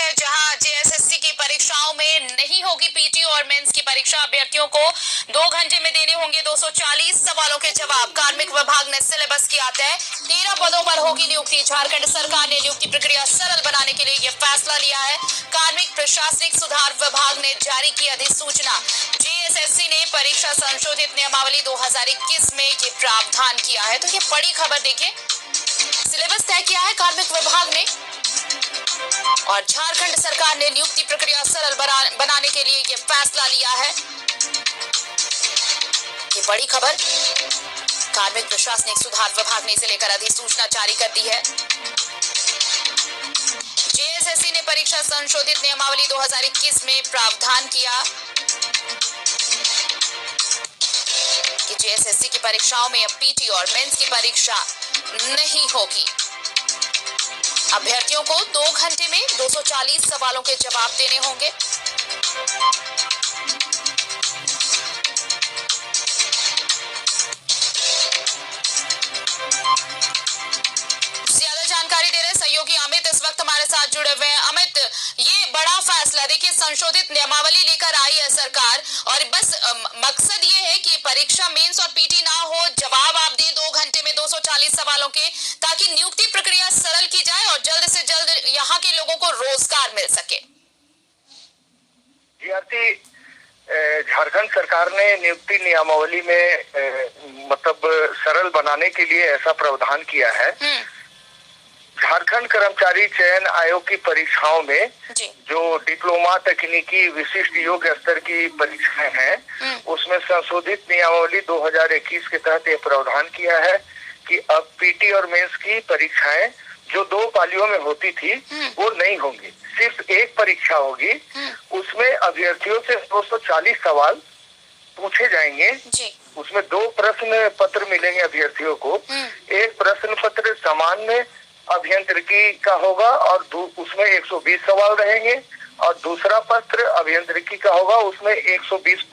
है जहां जेएसएससी की परीक्षाओं में नहीं होगी पीटी और मेंस की परीक्षा। अभ्यर्थियों को 2 घंटे में देने होंगे 240 सवालों के जवाब। कार्मिक विभाग ने सिलेबस किया तय, 13 पदों पर होगी नियुक्ति। झारखंड सरकार ने नियुक्ति प्रक्रिया सरल बनाने के लिए यह फैसला लिया है। कार्मिक प्रशासनिक सुधार विभाग ने जारी की अधिसूचना। जेएसएससी ने परीक्षा संशोधित नियमावली 2021 में ये प्रावधान किया है। तो ये बड़ी खबर देखिए, सिलेबस तय किया है कार्मिक विभाग ने और झारखंड सरकार ने नियुक्ति प्रक्रिया सरल बनाने के लिए ये फैसला लिया है। ये बड़ी खबर, कार्मिक प्रशासनिक सुधार विभाग ने इसे लेकर अधिसूचना जारी कर दी है। जेएसएससी ने परीक्षा संशोधित नियमावली 2021 में प्रावधान किया कि जेएसएससी की परीक्षाओं में अब पीटी और मेंस की परीक्षा नहीं होगी। अभ्यर्थियों को 2 घंटे में 240 सवालों के जवाब देने होंगे। ज्यादा जानकारी दे रहे सहयोगी अमित इस वक्त हमारे साथ जुड़े हुए हैं। अमित, ये बड़ा फैसला देखिए, संशोधित नियमावली लेकर आई है सरकार और बस मकसद ये है कि परीक्षा मेंस और पीटी ना हो, जवाब आप दें 2 घंटे में 240 सवालों के, ताकि नियुक्ति प्रक्रिया सरल की जाए और जल्द से जल्द यहाँ के लोगों को रोजगार मिल सके। झारखंड सरकार ने नियुक्ति नियमावली में मतलब सरल बनाने के लिए ऐसा प्रावधान किया है। झारखंड कर्मचारी चयन आयोग की परीक्षाओं में जो डिप्लोमा, तकनीकी, विशिष्ट योग्य स्तर की परीक्षाएं हैं, उसमें संशोधित नियमावली 2021 के तहत यह प्रावधान किया है कि अब पीटी और मेंस की परीक्षाएं जो 2 पालियों में होती थी वो नहीं होंगी, सिर्फ एक परीक्षा होगी। उसमें अभ्यर्थियों से 240 सवाल पूछे जाएंगे। उसमें 2 प्रश्न पत्र मिलेंगे अभ्यर्थियों को। एक प्रश्न पत्र सामान्य अभियांत्रिकी का होगा और उसमें 120 सवाल रहेंगे और दूसरा पत्र अभियांत्रिकी का होगा, उसमें 120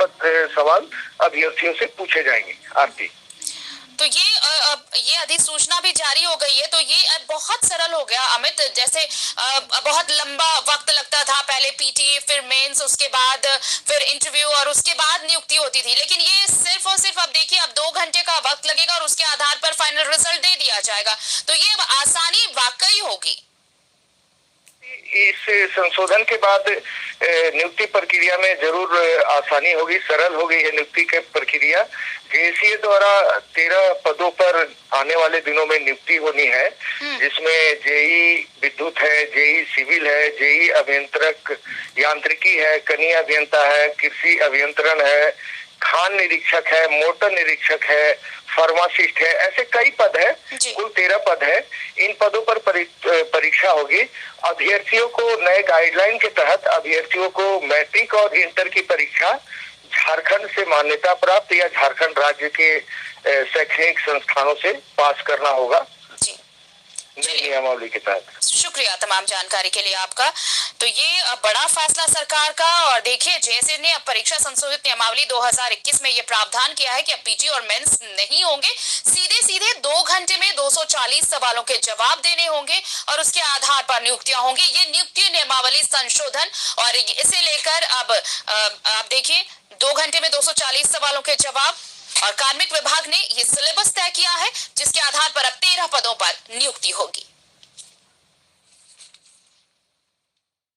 सवाल अभ्यर्थियों से पूछे जाएंगे। आरती, तो ये अधिसूचना भी जारी हो गई है, तो ये बहुत सरल हो गया अमित। जैसे बहुत लंबा वक्त लगता था, पहले पीटी फिर मेंस, उसके बाद फिर इंटरव्यू और उसके बाद नियुक्ति होती थी, लेकिन ये सिर्फ और सिर्फ अब देखिए अब 2 घंटे का वक्त लगेगा और उसके आधार पर फाइनल रिजल्ट दे दिया जाएगा। तो ये आसानी वाकई होगी। इस संशोधन के बाद नियुक्ति प्रक्रिया में जरूर आसानी होगी, सरल होगी ये नियुक्ति की प्रक्रिया। जेएससीए द्वारा 13 पदों पर आने वाले दिनों में नियुक्ति होनी है, जिसमें जेई विद्युत है, जेई सिविल है, जेई अभियंत्रक यांत्रिकी है, कनीय अभियंता है, कृषि अभियंत्रण है, खान निरीक्षक है, मोटर निरीक्षक है, फार्मासिस्ट है, ऐसे कई पद है, कुल 13 पद है। इन पदों पर परीक्षा होगी। अभ्यर्थियों को नए गाइडलाइन के तहत अभ्यर्थियों को मैट्रिक और इंटर की परीक्षा झारखंड से मान्यता प्राप्त या झारखंड राज्य के शैक्षणिक संस्थानों से पास करना होगा नियमावली के तहत। शुक्रिया तमाम जानकारी के लिए आपका। तो ये बड़ा फैसला सरकार का, और देखिए जेएसएससी ने अब परीक्षा संशोधित नियमावली 2021 में ये प्रावधान किया है कि अब पीटी और मेंस नहीं होंगे, सीधे 2 घंटे में 240 सवालों के जवाब देने होंगे और उसके आधार पर नियुक्तियां होंगी। ये नियुक्ति नियमावली संशोधन और इसे लेकर अब आप देखिए 2 घंटे में 240 सवालों के जवाब, और कार्मिक विभाग ने ये सिलेबस तय किया है जिसके आधार पर अब 13 पदों पर नियुक्ति होगी।